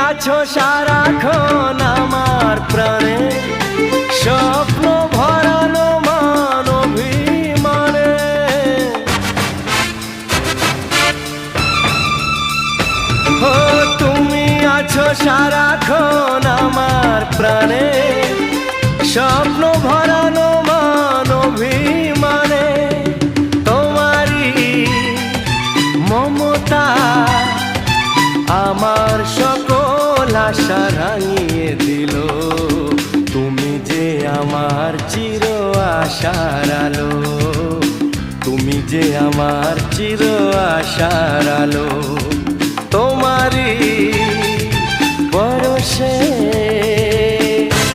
আছো সারাক্ষণ আমার প্রাণে, স্বপ্ন ভরানো মান অভিমানে। ও তুমি আছো সারাক্ষণ আমার প্রাণে, স্বপ্ন ভরানো মান অভিমানে। তোমারই মমতা আমার সকল আশা রাঙিয়ে দিল। তুমি যে আমার চির আশার আলো, তুমি যে আমার চির আশার আলো।